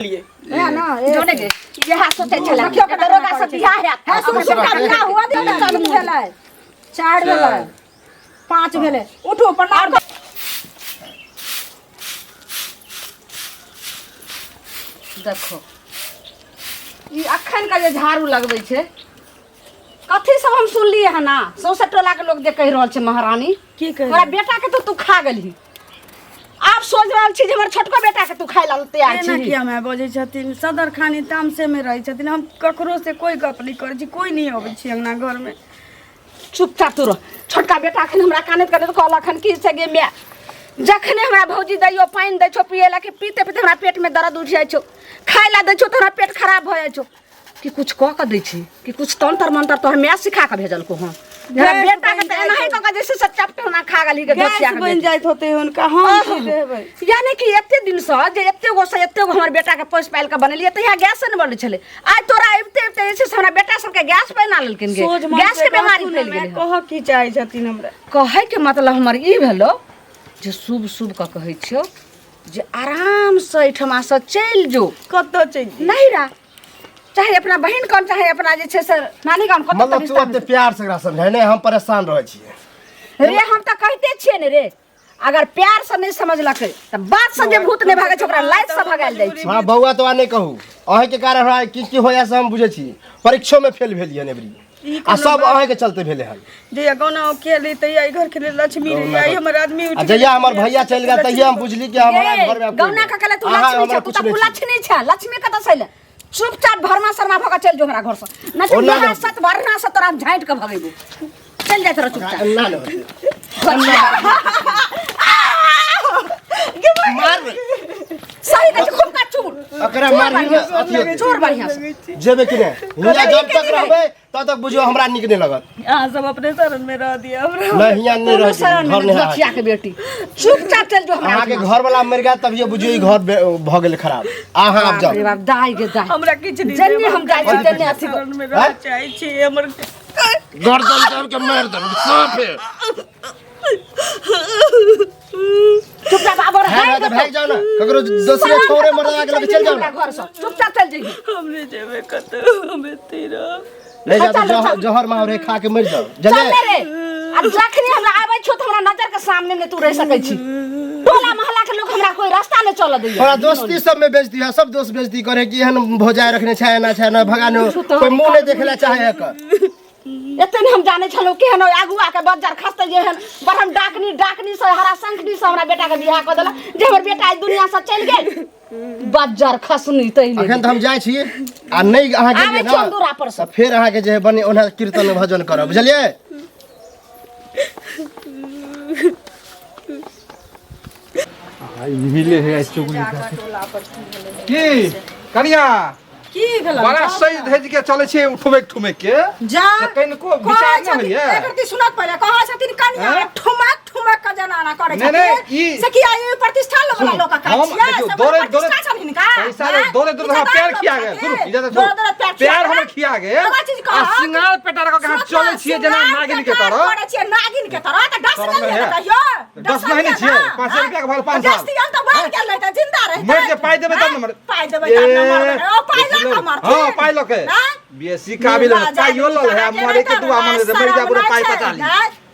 है ना जोड़े दे यहां सोचे चला क्यों के दरोगा सब बियाह है हां सुन का बियाह हुआ दे चालू भेलै 4 भेलै 5 भेलै उठो प्रणाम देखो ई अखन का जे झाड़ू लगबै छै कथि सब हम सुनलिए है ना 100 टोला के लोग जे कह रहल छै महारानी की कह हमरा बेटा के तो तू खा गेलही आप सोच रहल छी जे हमर छोटको बेटा के तू खाइ ला तैयार छी एना किया मैं बोझै छथिन सदर खानी तामसे में रहै छथिन हम ककरो से कोई गप नहीं करै छी कोई नहीं आबै छी अंगना घर में चुपचाप तू रह छोटका बेटा खन हमरा कानत करत कहला खन की से गे मैं जखने हमरा भौजी दैयो पानी दै छो पिए ला के पीते पीते हमरा पेट में दर्द उठ जाय छो खाइ ला दै छो त हमरा पेट खराब भ जाय छो कि कुछ क के दै छी कि कुछ तंत्र मंत्र तो हम सिखा के भेजल को हां हमरा बेटा के त एनाही क के जैसे सब चपटे ना खा गली के दसिया के बन जाइत होते हुनका हम की रहबै यानी कि एते दिन से जे एते गो से एते गो हमर बेटा के पोस पाल के बनलिए त यहां गैस न बन छले आज तोरा आबते आबते जैसे हमरा बेटा सब के गैस पे ना लेलकिन गे गैस के बीमारी फैल गेलै कह की चाहे छथिन हमरा कहे के मतलब हमर ई भेलो जे शुभ शुभ का कहै छियो जे आराम से इठमा से चल जो कत्तो चल नहीं रा चाहे अपना बहन कौन चाहे अपना जे छे से नानी गाम कत्तो मतलब तू अते प्यार से समझै नै हम परेशान रहै छियै रे हम त कहते छियै ने रे अगर प्यार से नहीं समझलकै त बात से जे भूत नहीं भागे छोकरा लाइट से भगाल जाय छै हां बौआ तो नहीं कहू अहे के कारण हमरा की होया से हम बुझै छी परीक्षो में फेल भेलिए नेबरी आ सब अहे के चलते भेले हन जे गाना खेली त ई घर के लक्ष्मी रे आई हमर आदमी उठ जइया हमर भैया चल गया तइया हम बुझली कि हमरा घर में गौना का कले तू लक्ष्मी छ तू त लक्ष्मी छ लक्ष्मी कत सैले चुपचाप भरमा शर्मा भगा चल जो हमरा घर से न त यहाँ सत भरना से तोरा झांट के भगेबो चल जा तोरा चुपचाप ना मार सही के खूब का चूर अकरा मारही अथी चोर बढ़िया से जेबे कि नहीं हिया जब तक रहबे तब तक बुझियो हमरा निक नहीं लगत हां सब अपने शरण में रह दिया हमरा नहीं हिया नहीं रह घर नहीं बचिया के बेटी चुपचाप चल जो हमरा आके घर वाला मर गया तब ये बुझियो ई घर भ गेल खराब आहा अब जाओ अरे बाप दाई के दाई हमरा किछ नहीं जन्ने हम जाय छी तन्ने अथी शरण में रह चाहे छी हमर गर्दन दब के मार दम साफे चुपचाप आबर है तो भाग जाओ ना ककरो दूसरे छोरे मर लगा के चल जाओ ना घर से चुपचाप चल जइए हमने जेबे कत हमें तेरा ले जा तो जहर मारे खा के मर जाओ चल जल्दी रे अब जखनी हमरा आबै छो त हमरा नजर के सामने में तू रह सकै छी टोला मोहल्ला के लोग हमरा कोई रास्ता नहीं चल दैया थोड़ा दोस्ती सब में बेइज्जती है सब दोस्त बेइज्जती करे कि हन भोजाय रखने छै ना भगानो कोई मुंह नहीं देखला चाहे है एतन हम जाने छलो के हन आगुआ के बजार खस्ते जे हन बरम डाकनी से हरा संकटी से हमरा बेटा के बियाह क देला जे हमर बेटा इस दुनिया से चल गेल बजार खसनी तइले अखन त हम जाय छी आ नहीं अहाँ के आबै चंदूरा पर से फिर अहाँ के जे बने ओना कीर्तन भजन करब बुझलिए आई मिले है चुगली की कनिया की भेला बड़ा सही भेज के चले छे ठुमे के जा कनको विचार न होइए एकरती सुनत पहिले कहा छथिन कन्या ठुमक का जनाना करे छथिन नहीं से की आयु प्रतिष्ठा वाला लोग का हम छिया दौरे छथिन का पैसा दौरे हम प्यार किया गए सुन इधर प्यार हम किया गए आ सिंगार पेटार का हम चले छिए जना नागिन के तरह करे छिए नागिन के तरह त 10 नहीं कहियो 10 नहीं छिए 5 रुपया के भल 5 साल 10 दियल त भाग गेल त जिंदा रहे मर के पाई देबे तब नंबर पाई देबे तब नंबर ओ पाई ला हमर हां पाई लो के बेसी काबिल पाई यो लो है मरे के दुआ मन मर जा बुढ़ा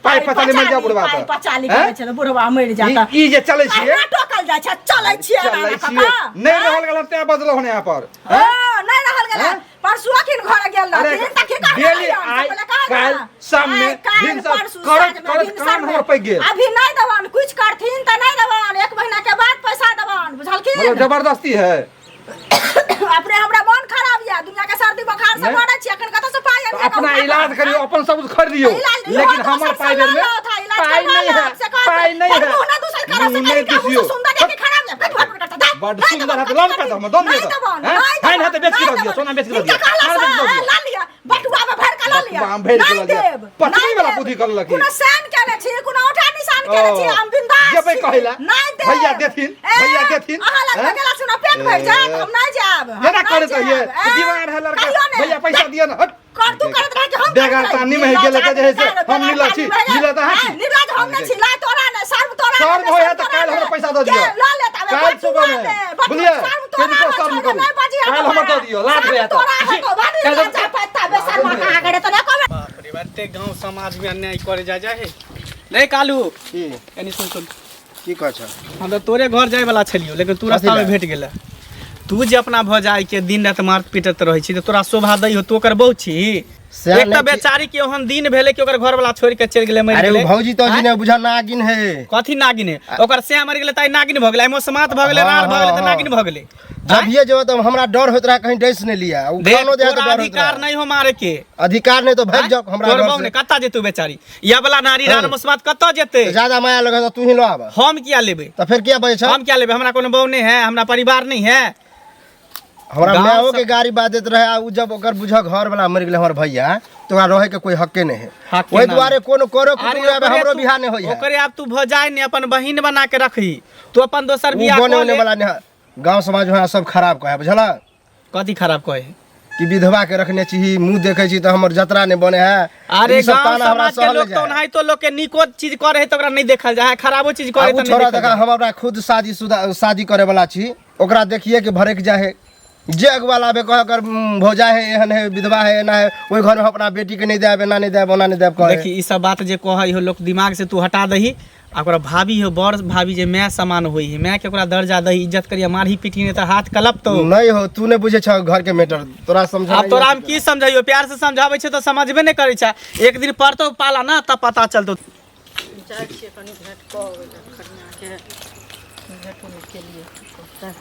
पाई 50 मर जा बुढ़वा पाई 50 करे छले बुढ़वा मर जाता ई जे चले छिए टोकल जाय छ चले छिए नहीं रहल गल ते बदलो होने यहां पर नहीं रहल गल परसु अखिन घर गेल रहथिन त के डेली आई काल सामने दिन सब करत काम हमर पे गेल अभी नहीं दबान कुछ करथिन त नहीं दबान 1 महीना के बाद पैसा दबान बुझलखिन मतलब जबरदस्ती है अपने हमरा मन खराब या दुनिया के सर्दी बुखार से मरै छी अखन कत से पाई अपना इलाज करियो अपन सब कुछ खरीदियो लेकिन हमर पाई देर में पाई नहीं है मुंह दूसर करा से नहीं सुंदर देखे खराब है बड़ सुंदर है लोन पे हम दोन दे हां हां तो बेच के दियो सोना बेच के दियो ला लिया बटुआ में भर के ला लिया हम भेज के दियो पत्नी वाला बुद्धि कर लकी कोनो साइन केले छी कोनो उठा निशान केले छी हम बिंदास जे भाई कहला भैया देथिन अहाँ लग गेला सुना पेट भर जाए हम नहीं जाब ये ना करे तो ये दीवार है लड़का भैया पैसा दियो ना हट कर तू करत रह के हम बेगार तानी में गेले के जे हम नीला छी नीला त हां नीला हम नहीं छी ला तोरा ने सर्व तोरा शर्म होया त काल हमरा पैसा दे दियो काल सुबह में बुझलिए किनको शर्म करू काल हमरा दे दियो लात होया त बाप रे बाटे गांव समाज में अन्याय करे जा है नहीं कालू की एनी सुन की कह छ हम तो तोरे घर जाए वाला छलियो लेकिन तू रास्ता में भेट गेला तू जे अपना भजाई के दिन रात मार पीटत रहै छी त तोरा शोभा दई हो तो कर बहु छी एक त बेचारी के ओहन दिन भेले कि ओकर घर वाला छोड़ के चल गेले मर अरे गेले भौजी तो जी ने बुझा नागिन है कथी नागिन है ओकर से मर गेले ताई नागिन भ गेले मोसमात भ गेले रार भ गेले त नागिन भ गेले जब ये जो तो हमरा डर होत रहा कहीं डैस नहीं लिया उ देख, कोनो दे तो तोरा डर होत अधिकार रहा नहीं हो मारे के अधिकार नहीं तो भाग जाओ हमरा तोर घर बहु से ने कत्ता जेतू बेचारी या वाला नारी रार मोसमात कत्ता जेते तो ज्यादा माया लगे तो तू ही लो आब हम किया लेबे तो फिर क्या बचे छ हम क्या लेबे हमरा कोनो बहु नहीं है हमरा परिवार नहीं है हमरा गाँव माओ सब- के गाड़ी बाजत रहे आ उ जब ओकर बुझा घर वाला मर गेले हमर भैया तो ओकरा रहे के कोई हक्के नहीं है हक्के ओई ना दुआरे कोनो करो अरे कुटुम आबे ओकरे हमरो तू- बिहार नहीं होई है ओकरे आप तू भजाई ने अपन बहिन बना के रखी तू अपन दोसर उ बियाह बने कर होने ले वाला नहीं गांव समाज में सब खराब कहे बुझला कथी खराब कहे कि विधवा के रखने छी मुंह देखे छी तो हमर जतरा नहीं बने है अरे ई सब गांव ताना हमरा समाज के सहले लोग तो जाए। नहीं तो लोग के निको चीज करे है तो ओकरा नहीं देखल जाए खराबो चीज करे उ तो छोरा नहीं देखा देखल जाए। हम अपना खुद शादी करे वाला छी ओकरा देखिए कि भरक जाए है जे अगवाला बे कह कर भौजा है एहन है विधवा है ना है ओई घर में अपना बेटी के नहीं देब ना नहीं देब ना नहीं देब कहे देखी ई सब बात जे कहै हो लोग दिमाग से तू हटा दही आ ओकरा भाभी हो बड़ भाभी जे मैं समान होई है मैं के ओकरा दर्जा दही इज्जत करिया मारही पीटी ने त हाथ कलप तो नहीं हो तू नहीं बुझे छ घर के मैटर तोरा समझा अब तोरा हम की समझाइयो प्यार से समझाबै छै तो समझबे नहीं करै छै एक दिन पढ़तो पाला ना तब पता चलतो जाइ छियै कनि भेट कऽ अबै लए खनिया के भेट होने के लिए कहता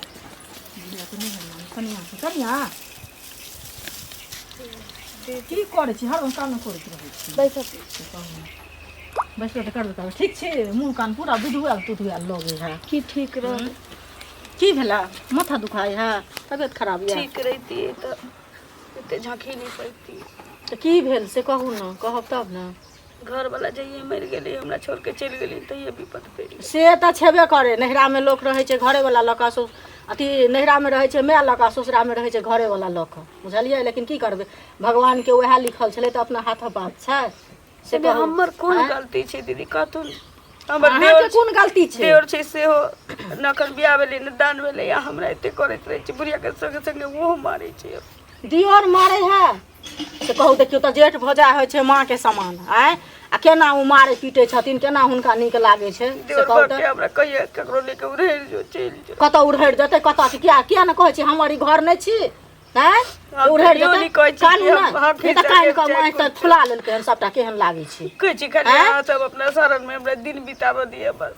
बुढ़िया तो नहीं है कनिया के कनिया की करै छी हर काम न करैत रहै छी बैस तऽ करबे करबे ठीक छै मुँह कान पूरा बुझुआ तुझुआ लगे है की ठीक रह की भेला माथा दुखाय है तबियत खराब है ठीक रहती तो एते झांकी नहीं पड़ती तऽ की भेल से कहू न कहब तब न घर वाला जइए मर गेली हमरा छोड़ के चल गेली तइए विपत पड़ि से तऽ छेबे करे नहिरा में लोक रहै छै घरे वाला लऽ कऽ अथी नहिरा में रहै छै माय लऽ कऽ ससुरा में रहै छै घरे वाला लऽ कऽ बुझलियै लेकिन की करबै भगवान के वएह लिखल छलै तऽ अपना हाथ बात छै से कहू हमर कोन आँय? गलती छै दीदी कहथुन हमर अहाँके देवर कोन गलती छै देवर छै सेहो नकर बियाह भेलै न दान भेलै आ हमरा एते करैत रहै छै बुढ़िया के संगे संगे ओहो मारै छै दियोर मारै है से कहू देखियौ तऽ जेठ भौजा होइ छै माँ के समान आय आ केना ओ मारै पीटै छथिन केना हुनका नीक लागै छै से देवर कहू के तऽ हमरा कहिया ककरो लेके उड़ैल जो चलि जो कतऽ उड़हरि जेतै कतऽ से किया ने कहै छी हमर ई घर नहि छी हैं हम उड़हरि कहियो नहि कहै छी कानू कि ने हम हाफिज ई तऽ कान जाके कऽ माटि तऽ फुला लेलकै हन सबटा केहन लागै छै कहै छी खाली आँय? अहाँ सब अपना शरण में हमरा दिन बिताबऽ दिअ बस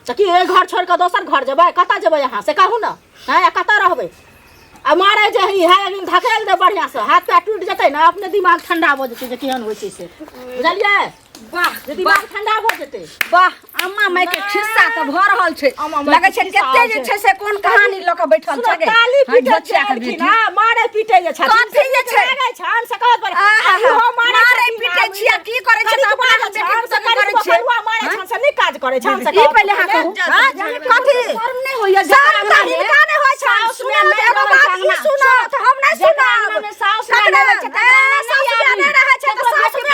तऽ की एक घर छोड़ि कऽ दोसर घर जेबै कतऽ जेबै अहाँ से कहू ने हैं कतऽ रहबै आ मारै जे ही है लेकिन धकेल दे बढ़िआँ से हाथ पैर टूटि जेतै ने अपने दिमाग ठंडा भऽ जेतै जे केहन होइ छै से बुझलियै वाह जे दिमाग ठंडा भऽ जेतै वाह अम्मा माय के खिस्सा तऽ भऽ रहल छै अम्मा माय लगै के छै खिस्सा कते जे छै। छै से कोन कहानी लऽ कऽ बैठल छै गे काली हाय पीटे बच्चा के छथिन बेटी ना मारै पीटे जे छथिन कथी जे छै? लागै छन से कहत पर आहा, मारै पीटे छियै, की करै छै? तऽ अपना बेटी के संग करै छै। मारै छन से नीक काज करै छन से ई पहिले अहाँ कहू कथी शर्म नहि होइए शर्म तऽ हिनका नहि होइ छै उसमे एगो बात ई सुनो तऽ हम नहि सुनब साउस ककरे रहै छै तऽ साउस नहि रहै छै तऽ साउस में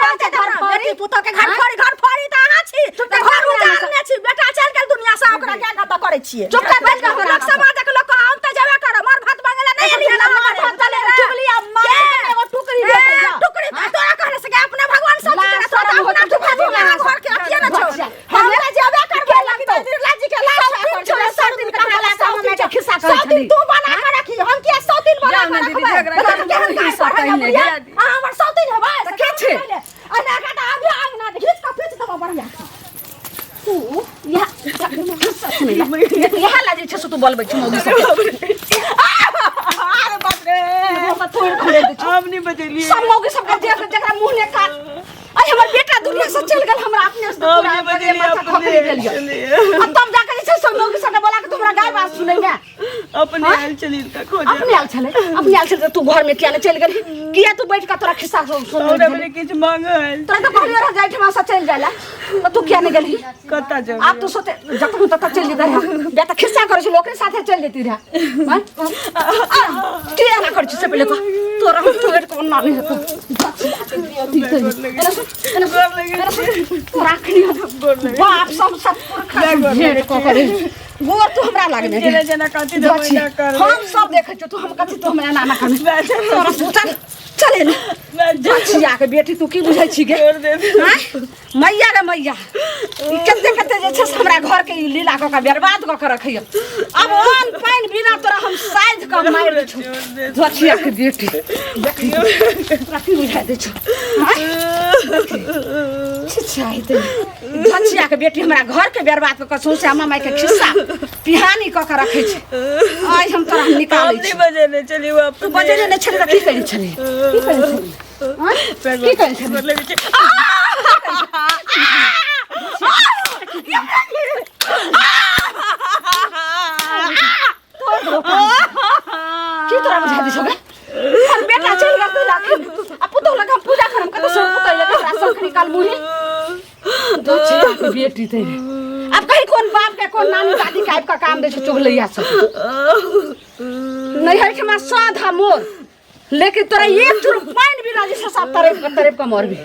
रहै छै घर बेटी पुतौ के घर फोड़ी तऽ अहाँ छी तऽ घर उजारने छी बेटा चल गेल दुनिया से ओकरा क्या गप करै छियै चुप कर बैठ के लोक समाजक लोक हम तऽ जेबे कर मार भात मांगेला नहीं एली ना मार भात चले चुगली अम्मा एगो टुकड़ी दे टुकड़ी तोरा कहने से अपने भगवान सब तेरा तोरा अपना टुकड़ी में घर के अथिए ना छो हम तऽ जेबे करबे लगतो बिरला जी के लाश छोड़ सब दिन कहाला सब में के खिस्सा कहै छली तू बना के रखी हम किया 100 दिन बना के रखबै खिस्सा कहले हमर 100 दिन हेबै तऽ के छै अना काटा अभी आग ना खींच के पीछ देबो बढ़िया तू यह लाजे छै तू बोलबै छ मौगी सब अरे बाप रे तोड़ खोले दे हम नहीं बतेलिए सब मौगी सब के देख जकरा मुंह ने काट अरे हमर बेटा दुनिया से चल गेल हमरा अपने से पूरा बतेलिए अपने देलिए अब तुम जाकर इसे सब मौगी सब बोला के तुमरा गाय बात सुनेंगे अपने आयल चली का खोजे अपने आल चले तू घर में क्या चल गई किया तू बैठ का तोरा खिस्सा सुन और अपने किछ मांगल तोरा तो कहलियो रह जाई ठमा से चल जाला तो तू क्या नहीं गली कता जब आप तो सोते जखन तत चल जेते रह बे त खिस्सा करे छ लोकरे साथे चल जेती रह के ना कर छ से पहले को तोरा तोर को ना नहीं तो राखनी बाप सब भेड़ को करे गोर तू हमरा लागने जेना जेना कथि दबई ना कर हम सब देखे छ तू हम कथि तू हमरा नाना खाने तोरा चल चले ना बचिया के बेटी तू की बुझै छी गे मैया गे मैया ई कते कते जे छ हमरा घर के ई लीला क के बर्बाद क के रखियो अब अन पानी बिना तोरा हम साइज क मार दे छु बचिया के बेटी देखियो राखी बुझा दे छु छिछाई दे बचिया के बेटी हमरा घर के बर्बाद क के सोचे हम माई के खिस्सा पिहानी क के रखे छी आज हम तोरा निकालै छी बजे ने चली वापस तू बजे ने छले की करी छले की करी छले हां की करी छले की तोरा बुझा दी छगे हर बेटा चल गया तू लाखे अब तो लगा पूजा करम के तो सब पुतै लगा राशन निकाल मुही दो छी बेटी तेरे अब कहीं कौन बाप के कौन नानी दादी के का काम दे छ चुगलैया सब नहीं है कि मैं साधा मोर लेकिन तोरा एक चुर पानी भी राजी से सब तरफ का मोर भी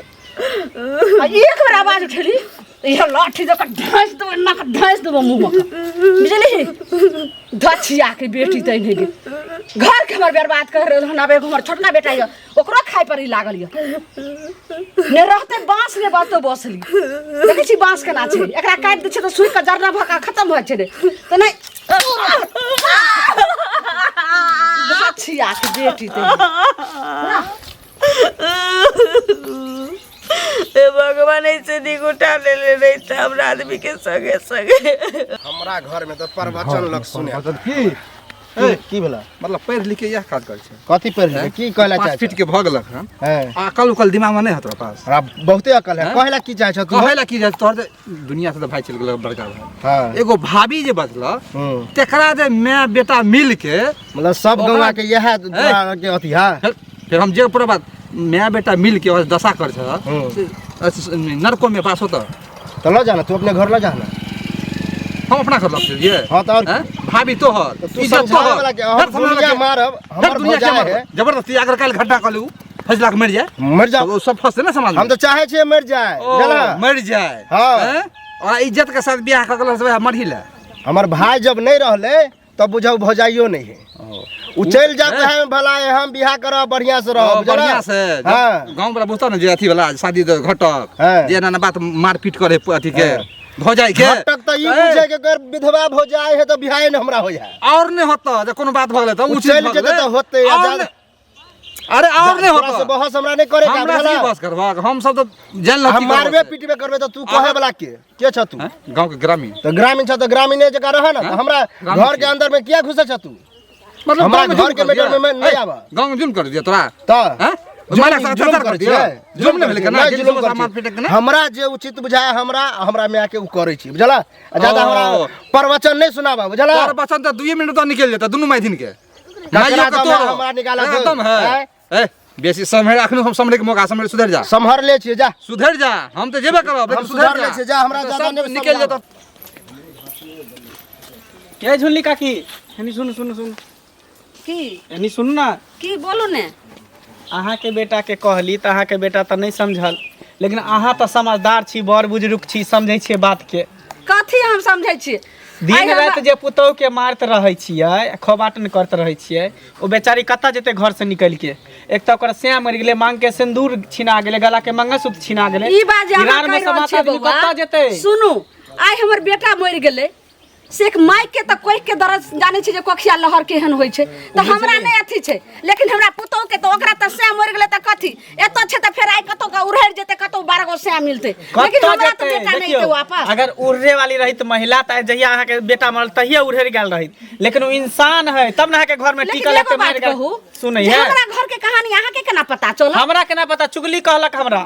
एक बार आवाज उठेली ये लाठी जक ढांस दो ना का ढांस दो मुंह में बुझली धछिया के बेटी तै नहीं गे घर के हमर बर्बाद कर रहल हन अब हमर छोटका बेटा ये ओकरो खाय पर ही लागल ये ने रहते बांस ने बातो बसली देखै छी बांस के ना छै एकरा काट दै छै तो सुई के जरना भका खत्म हो छै तो नहीं धछिया के बेटी तै ए भगवान ऐसे दी उठा ले नहीं था हमरा आदमी के संगे संगे हमरा घर में तो प्रवचन लोग सुने की भेला मतलब पढ़ लिख के यह काज कर छै कथि पढ़ लिख की कहला चाहे 5 फीट के भगलक हन हां अकल उकल दिमाग में नहीं है तोरा पास हमरा बहुते अकल है कहला की चाहे छ तू कहला की जाय तोर दुनिया से तो भाई चल गेल बड़का भाई हां एगो भाभी जे बचला तेकरा जे मैं बेटा मिल के मतलब सब गौवा के यह के अथी हां फिर हम जे पूरा बात मैं बेटा मिल के दशा कर नरकों में पास होता तो लो जाना तू अपने घर लो जाना हम अपना घर लग लिए हां तो भाभी तो है तू समझावे वाला के हम दुनिया मारब हमर भौजा है जबरदस्ती अगर काल घटना कर लू फैसला के मर जाए तो सब फंसते ना समाज हम तो चाहे छे मर जाए चला मर जाए हां और इज्जत के साथ ब्याह कर गलस मर ही ले हमर भाई जब नहीं रहले तब बुझाऊ भौजाइयो नहीं है उ चल जाते हैं भला हम बियाह करब बढ़िया से रह बढ़िया से गांव वाला बुझता ना जे अथी वाला शादी घटक जे ना बात मार पीट करे अथी के भौजाई के घटक त ई बुझे के अगर विधवा भौजाई है तो बियाह न हमरा हो जाए और नहीं होता जे कोनो बात भगले तो उ चल जेते तो होते अरे और नहीं होता से बहस हमरा नहीं करे का हमरा से बहस करबा हम सब तो जान ल हम मारबे पीटबे करबे तो तू कहे वाला के छ तू गांव के ग्रामीण तो ग्रामीण छ तो ग्रामीण जगह रह ना हमरा घर के अंदर में क्या घुसे छ तू मतलब हमरा घर के मैटर में नहीं आवा गांव में जुल्म कर दिया तोरा त हमारा साथ जुल्म कर दिया जुल्म नहीं लेकिन ना जुल्म सामान पीटे के ना हमरा जे उचित बुझाय हमरा में आके उ करै छी बुझला ज्यादा हमरा प्रवचन नहीं सुनाबा बुझला प्रवचन त 2 मिनट तो निकल जाता दोनों मायदिन के माइयो के तो हमरा निकाला एकदम है ए बेसी समय राखनु हम समरे के मौका समरे सुधर जा संभर ले छी जा सुधर जा हम तो जेबे करब लेकिन सुधर ले छी जा हमरा ज्यादा नहीं निकल जाता के झुल्ली काकी हनी सुन की हनी सुन ना की बोलू ने अहाँ के बेटा के कहली त अहाँ के बेटा त नहीं समझल लेकिन अहाँ त समझदार छी बड़ बुजुर्ग छी समझै छियै बात के कथी हम समझै छी दिन रात जे पुतौ के मारत रहै छियै खोबाटन करत रहै छियै ओ बेचारी कत्ता जेते घर से निकल के एक त ओकर से मर गेलै मांग के सिंदूर छिना गेलै गला के मंगलसूत्र छिना गेलै ई बात जे अहाँ कहि रहल छियै बउआ कत्ता जेते सुनू आइ हमर बेटा मर गेलै से एक माइक के त कोई के दर्द जाने छै जे कोखिया लहर केहन होय छै त हमरा नै अथी छै लेकिन हमरा पुतौ के त ओकरा त से मर गेलै त कथी एतो छै त फेर आइ कतो का उड़हर जेते कतो 12 गो से मिलते लेकिन हमरा त बेटा नै के वापस अगर उड़रे वाली रही त महिला त जहिया अहाँ के बेटा मरल तहिया उड़हर गेल रही लेकिन वो इंसान है तब ना के घर में टिकल है त मार गए सुनै जे है हमरा घर के कहानी अहाँ के केना पता चल? हमरा केना पता? चुगली कहलक हमरा।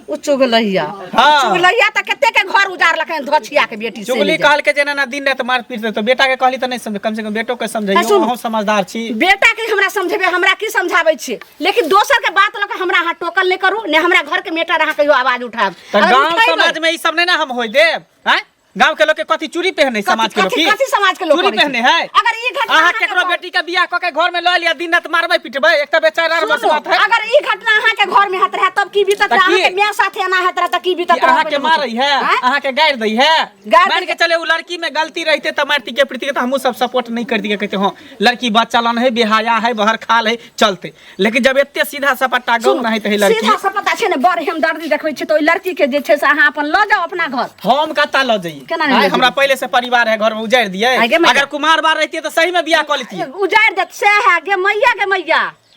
उ चुगलैया हाँ। चुगलैया त कते के घर उजारलक है धछिया के बेटी से। चुगली कहल के जेना ना दिन रात मार पीट तो बेटा के कहली त नहीं समझ, कम से कम बेटो के समझाइयो। सुन। अहूँ समझदार छी। बेटा के हमरा समझेबे, हमरा की समझाबै छी, लेकिन दोसर के बात लके हमरा अहाँ टोकल नहीं करू ने हमरा घर के मेटर अहाँ कहियो आवाज उठाब। त गांव समाज में ई सब नहीं ना हम होय देब। हैं गांव के लोग के कथी चूड़ी पहने, समाज के लोग की कथी समाज के लोग चूड़ी करै छै? पहने है? अगर ई घटना अहाँ अहाँ केकरो के बेटी के बियाह क के घर में ल लिया, दिन रात मारबै पिटबै, एक त बेचारा बस सुनू, बात है। अगर ई घटना अहाँ के घर में हत रहे तब की बीतत रहे? अहाँ के मियां साथे एना हत रहे त की बीतत रहे? अहाँ के मारै है, अहाँ के गाड़ दै है। गाड़ मान दै के चले उ लड़की में गलती रहते त मारती के पीटती के, त हमहू सब सपोर्ट नहीं करती के, कहते हां लड़की बच्चालन है, बेहाया है, बहर खाल है, चलते। लेकिन जब एते सीधा सपाटा गाँव नहीं त है लड़की सीधा सपता छै ने बड़ हम दर्दी देखबै छै त ओइ लड़की के जे छै से अहाँ अपन ल जाओ अपना घर। हम कता ल जाइए? केना नहीं ले हमरा पहले से परिवार है, घर में उजाड़ दिए। आगे मैया। अगर कुमार बार रहती तो सही में बियाह कर लेती। उजाड़ देत से है गे मैया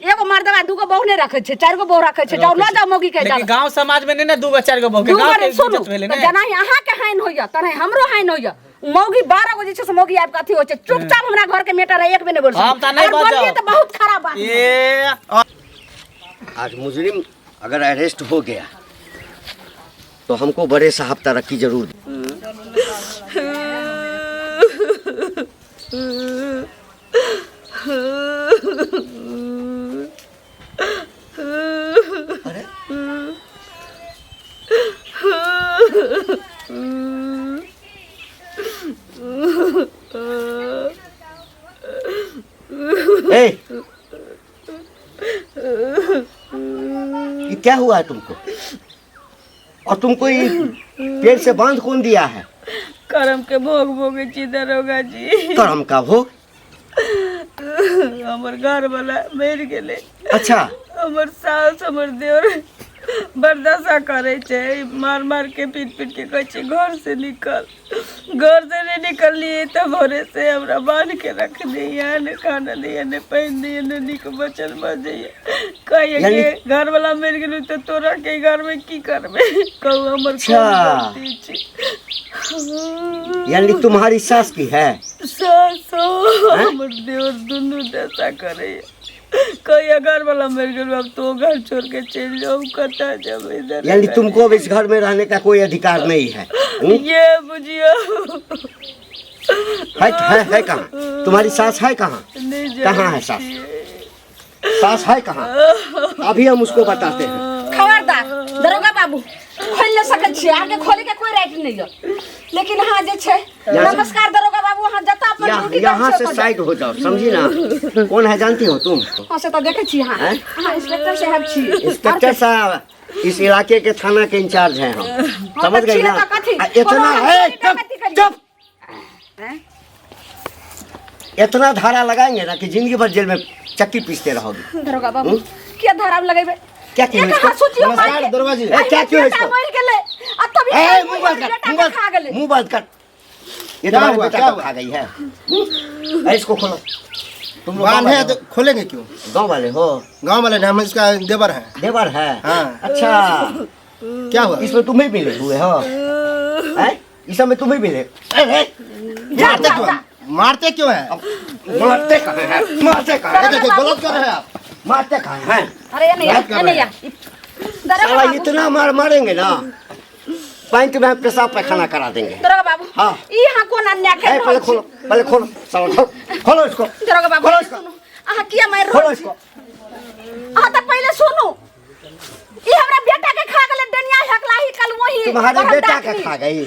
एगो मर्दवा दूगो बहू ने रखे छै, चार गो बहू रखे छै, जाओ ल जाओ मौगी के। लेकिन गांव समाज में नहीं ना दूगो चार गो बहू के, गांव के इज्जत भेले ने। जना अहाँ के हाइन होइया तने हमरो हाइन होइया। मौगी 12 गो जे छै से मौगी आबि कथी होइ छै, चुपचाप हमरा घर के मेटर एक भी नहीं बोल। हम त नहीं बजाओ त बहुत खराब बात है। ए आज मुजरिम अगर अरेस्ट हो गया तो हमको बड़े साहब तरक्की जरूर दे। अरे ए, ये क्या हुआ है तुमको? और तुमको ये पेड़ से बांध कौन दिया है? करम के भोग भोगे छी दरोगा जी। करम का भोग? हमर घर वाला मर गेले। अच्छा, हमर सास हमर देवर बर्दाश्त करे छे, मार मार के पीट पीट के कहै छे घर से निकल। घर से नहीं निकलिए तो भोरे से हमरा बांध के रख दिया, ने खाना दिया, ने पहन दिया, ने निक बचल बजिए। कहिए के घर वाला मर गेल तो तोरा के घर में की करबे? कहू हमर अच्छा। गलती छे। यानी तुम्हारी सास की है? सासो हमर देवर दुनू दशा करे। कहिया घर वाला मर गेल, अब तो घर छोड़ के चल जाओ, कता जब इधर। यानी तुमको अब इस घर में रहने का कोई अधिकार नहीं है? ये बुझियो है कहाँ? तुम्हारी सास है कहाँ? नहीं कहाँ है सास? सास है कहाँ? अभी हम उसको बताते हैं। खबरदार दरोगा बाबू खोल ले सकै छी, आगे खोले के कोई राइट नहीं है। लेकिन हाँ जे छै, नमस्कार दरोगा बाबू, हाँ जता अपन ड्यूटी यहाँ से साइड हो जाओ, समझी ना? कौन है जानती हो तुम? हाँ से तो देखे छी। हाँ हाँ इंस्पेक्टर साहब छी। इंस्पेक्टर साहब इस इलाके के थाना के इंचार्ज हैं हम, समझ गई ना? इतना है, चुप। इतना धारा लगाएंगे ना कि जिंदगी भर जेल में चक्की पीसते रहोगे। दरोगा बाबू क्या धारा लगेबे? क्या क्यों एक इसको? हाथ सोचियो नमस्कार दरोगा जी। क्या क्यों इसको? मर गेले आ तभी ए, मुंह बंद कर, बेटा के खा गेले। मुंह बंद कर। ये क्या तुम्हारे हुआ, बेटा क्या को हुआ? खा गई है। इसको खोलो। तुम लोग बांध गाँव है वाले तो खोलेंगे क्यों? हो? गाँव वाले हो? गांव वाले ने, हम इसका देवर हैं। देवर है? हाँ। अच्छा, क्या हुआ? इसमें तुम ही मिले हुए हो? हैं? इस समय तुम ही मिले? मारते क्यों? मारते क्यों है? मारते कहाँ हैं? मारते कहाँ हैं? देखिए गलत कर रहे हैं आप। मारते कहाँ हैं? अरे ये नहीं बात कर ये रहे नहीं हैं। दरोगा साला बाबू, इतना मारेंगे ना, पैंट में पेशाब पैखाना करा देंगे। दरोगा बाबू हाँ। यहाँ कौन अन्याय कर ए, पहले खोलो, पहले खोलो, साला खोलो इसको। दरोगा बाबू खोलो इसको। सुनो, आहा किया मार खोलो इसको। आहा तो पहले सुनो, ये हमरा बेटा के खा गेले, डनिया हकला ही कल वही तुम्हारे बेटा के खा गई?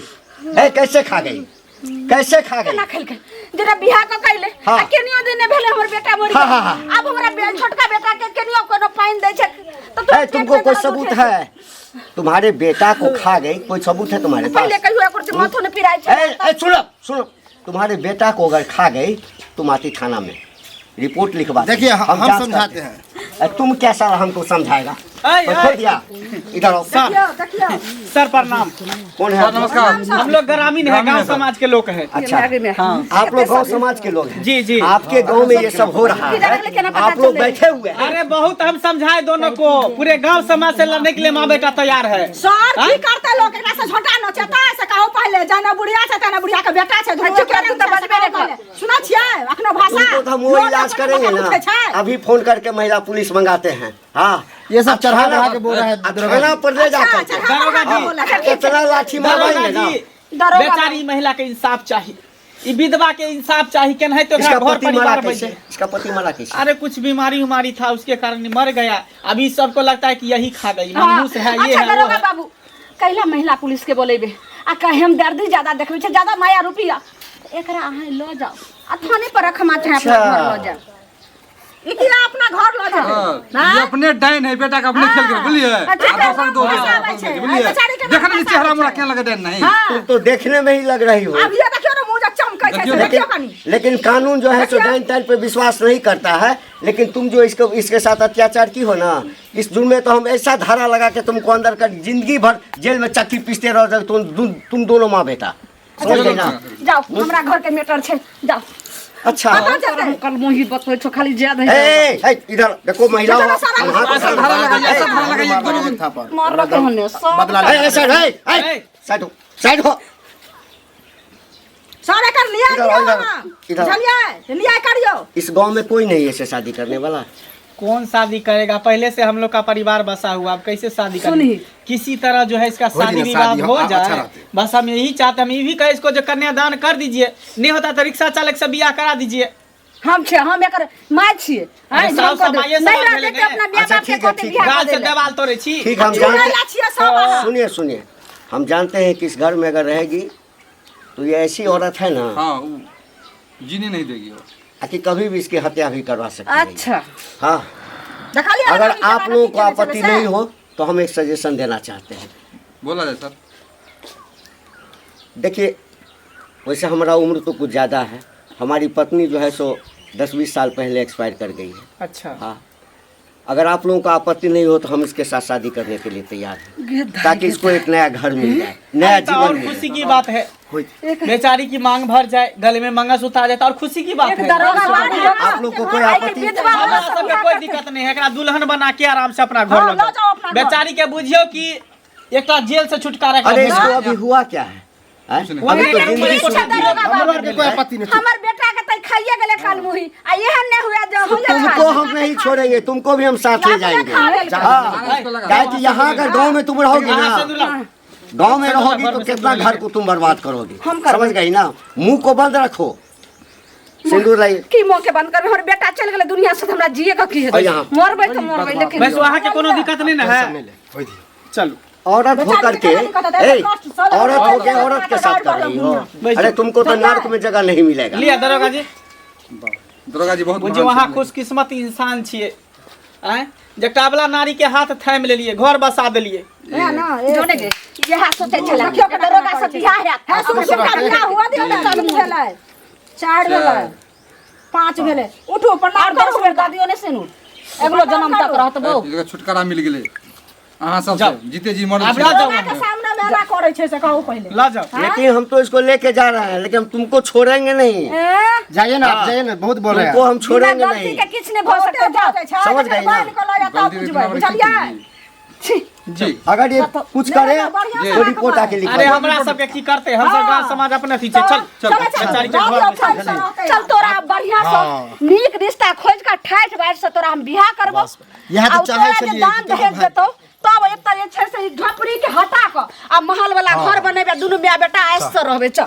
ए, कैसे खा गई? कैसे खा गई? ना खेल के जेना बियाह क कइले हाँ। आ केनियो दिन भेले हमर बेटा मरि हाँ, गेल। हाँ, हाँ। अब हमरा छोटका बेटा के केनियो कोनो पाइन दै छै तो है, तुमको कोई सबूत है? तुम्हारे बेटा को खा गई, कोई सबूत है तुम्हारे पहले पास? कहियो एकर माथो ने पिराय छै। ए, सुनो सुनो, तुम्हारे बेटा को अगर खा गई तुम आती थाना में रिपोर्ट लिखवा। देखिए हम जांच समझाते करते हैं। तुम क्या साला हमको समझाएगा? खोल दिया, इधर आओ। देखियो सर प्रणाम। कौन है? नमस्कार। हम लोग ग्रामीण है, गांव समाज के लोग हैं। अच्छा, आगे में हाँ। आप लोग गांव समाज के लोग हैं? जी, जी। आपके गांव में ये सब हो रहा है, आप लोग बैठे हुए हैं। अरे बहुत हम समझाए दोनों को, पूरे गांव समाज से लड़ने के लिए माँ बेटा तैयार है। सर की करते लोग एकरा से झोटा नोचता ऐसे कहू पहले जाना बुढ़िया से तना बुढ़िया के बेटा छै अच्छा, क्या तू तो बजबे नहीं कर। सुना छियै अखनो भाषा तुमको तो हम वो इलाज करेंगे ना, अभी फोन करके महिला पुलिस मंगाते हैं। हाँ ये सब चढ़ा बढ़ा के बोल रहा है दरोगा थाना पर ले जाकर के। दरोगा जी, कितना लाठी दरोगा मारेंगे ना। जी, बेचारी महिला के इंसाफ चाहिए, ई विधवा के इंसाफ चाहिए। केन है तो इसका घर पति मरा परिवार कैसे? बचे। इसका पति मरा कैसे? अरे कुछ बीमारी उमारी था उसके कारण मर गया। अभी सबको लगता है कि यही खा गई, हाँ, मनहूस है, ये अच्छा है वो दरोगा है। बाबू कैला महिला पुलिस के बोलेबे आ कहे हम दर्दी ज्यादा देखबे छै, ज्यादा माया रुपया एकरा अहाँ लो जाओ आ थाने पर रखमा चाहे अपना घर लो जाओ। इकिया अपना घर लो जा ये अपने डाइन है, बेटा का अपने खेल के बुझलिए। अच्छा, दोसर दो पैसा आबै छै, बुझलिए। बेचारी के देखन पैसा चेहरा आबै मोरा छै। क्या लगे डाइन नहीं। तुम तो देखने में ही लग रही हो। अब ये देखियो ना मुंह जा चमकै छै, देखियो, देखियो कनी। लेकिन कानून जो है सो डाइन टाइन पे विश्वास नहीं करता है। लेकिन तुम जो इसके साथ अत्याचार की हो ना, इस जुर्म में तो हम ऐसा धारा लगा के तुमको अंदर कर जिंदगी भर जेल में चक्की पीसते रहो तुम दोनों माँ बेटा। समझ गई ना? जाओ हमरा घर के मैटर छै, जाओ। अच्छा कल मोही बतबै छो खाली ज्याद है इधर देखो महिला हो। ऐसा धारा लगाइए, ऐसा धारा लगाइए दोनों। मारबा कहने सब साइड हो। सारे कर लिया इधर, दियो इधर, ना। इधर। चलिए लिया करियो। इस गांव में कोई नहीं है ऐसे शादी करने वाला। कौन शादी करेगा? पहले से हम लोग का परिवार बसा हुआ, अब कैसे शादी करेंगे? सुनिए। किसी तरह जो है इसका शादी विवाह हो जाए, बस हम यही चाहते हैं। हम ये भी कहे इसको जो कन्यादान कर दीजिए, नहीं होता तो रिक्शा चालक से बियाह करा दीजिए। हम छे, हम एकर माय छिए। अरे हैं, साउस हम कर दे। समाये नहीं समाज रहते भेलेंगे। तो अपना बियाह अच्छा, बाप के ठीक है, कोते ठीक बियाह गाल कर से देले। देवाल तोड़े छी। ठीक हम चुड़ैला जानते छिया सब। सुनिए हम जानते हैं कि इस घर में अगर रहेगी तो ये ऐसी औरत है ना हाँ वो जीने नहीं देगी वो। कि कभी भी इसकी हत्या भी करवा सकती है। अच्छा हाँ देखा लिया अगर ना, आप लोगों को चले, आपत्ति चले, नहीं हो तो हम एक सजेशन देना चाहते हैं। बोला जाए सर। देखिए वैसे हमारा उम्र तो कुछ ज़्यादा है। हमारी पत्नी जो है सो 10-20 साल पहले एक्सपायर कर गई है। अच्छा, हाँ अगर आप लोगों को आपत्ति नहीं हो तो हम इसके साथ शादी करने के लिए तैयार हैं, ताकि इसको एक नया घर मिल जाए, नया तो और जीवन खुशी मिले। की बात है, बेचारी की मांग भर जाए, गले में मंगलसूत्र आ जाए तो और खुशी की बात एक है। दरोगा बाबू है। आप लोग को कोई आपत्ति हमरा सबके कोई दिक्कत नहीं है। एकरा दुल्हन बना के आराम से अपना घर हाँ, ले ले जाओ अपना घर। बेचारी के बुझियो कि एकटा जेल से छुटकारा के अरे लिए इसको अभी हुआ क्या है? हैं? कुछ नहीं। अभी तो एक जिंदगी पूछा शुरू दरोगा हमारे बाबू। घर के कोई आपत्ति नहीं। हमर बेटा के तई खाइए गेले काल मुही आ एहन नहीं हुआ जो हो जा। तुमको हम नहीं छोड़ेंगे, तुमको भी हम साथ ले जाएंगे। हाँ क्या कि यहाँ अगर गांव में तुम रहोगी यहाँ से ना, दुल्हन गांव में रहोगी तो कितना घर को तुम बर्बाद करोगी। समझ गई ना? मुंह को बंद रखो, सिंदूर लाई। की मुंह के बंद कर, हमर बेटा चल गेले दुनिया से, हमरा जिए का की और है? यहाँ। मरबै तो मरबै, लेकिन बस वहाँ के कोनो दिक्कत नहीं ना है। चलो औरत होकर के औरत हो के औरत के साथ कर रही हो। अरे तुमको तो नर्क में जगह नहीं मिलेगा। लिया दरोगा जी, दरोगा जी बहुत बुझे महान वहाँ छथिन। खुशकिस्मत इंसान छिए। आँ जटावला नारी के हाथ थाम लेलिए, घर बसा देलिए। जोने गे यह सोचे चला क्यों के दरोगा से बियाह है। है सुन बेटा बियाह हुआ दियो ना, तीन भेलै, 4 भेलै, 5 भेलै। उठो प्रणाम करू बेटा। दियो ने सेनु एगलो जन्म तक रहत बो। एक जगह छुटकारा मिल गेले। अहाँ सब जाओ। जीते जी मरल आप छी। ला जाओ, के सामने में एना करै छै से कहू पहले। ला जाओ। लेकिन हम तो इसको लेके जा रहे हैं, लेकिन हम तुमको छोड़ेंगे नहीं। जाइए ना आप, जाइए ना, बहुत बोल रहे हैं तुमको हम छोड़ेंगे गलती नहीं। के किछ नहीं भ सकते, जाओ। समझ गई ना? गलती देखना बड़ी बुझलियै? जी अगर ये कुछ करे तो रिपोर्ट आके लिखवा अरे दो। हमरा सबके की करते, हम सब गाँव समाज अपने थी। चल चल बेचारी के घर में चल तोरा बढ़िया से नीक रिश्ता खोज के ठाठ बाइठ से तोरा हम बियाह करबो। यहाँ तो आ चाहे तोरा जे चलिए, दान दहेज देतो तब एक तरह छै से झोपड़ी के हटा के आ महल वाला घर बनेबे, दुनु मियां बेटा ऐसे रहबे। चल